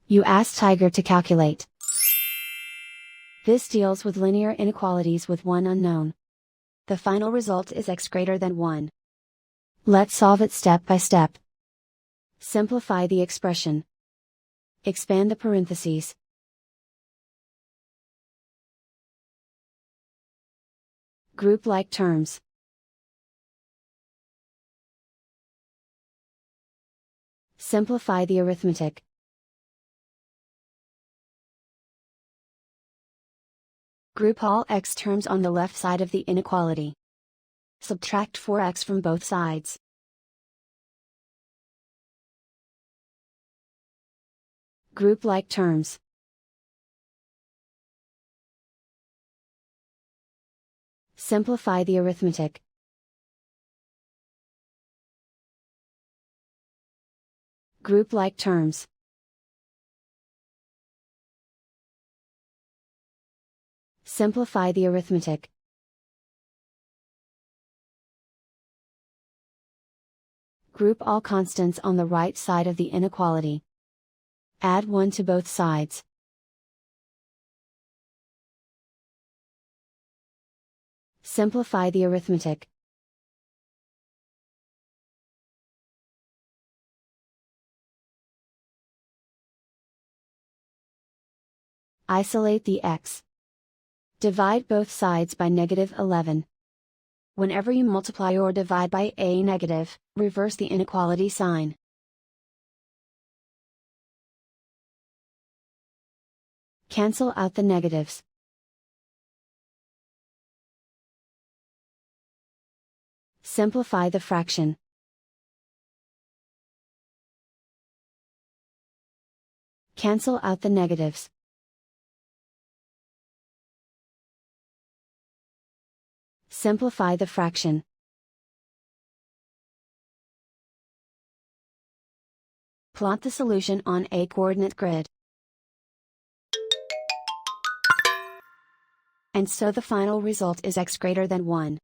You ask Tiger to calculate. This deals with linear inequalities with one unknown. The final result is x greater than 1. Let's solve it step by step. Simplify the expression. Expand the parentheses. Group like terms. Simplify the arithmetic. Group all x terms on the left side of the inequality. Subtract 4x from both sides. Group like terms. Simplify the arithmetic. Group like terms. Simplify the arithmetic. Group all constants on the right side of the inequality. Add 1 to both sides. Simplify the arithmetic. Isolate the x. Divide both sides by -11. Whenever you multiply or divide by a negative, reverse the inequality sign. Cancel out the negatives. Simplify the fraction. Cancel out the negatives. Simplify the fraction. Plot the solution on a coordinate grid. And so the final result is x greater than 1.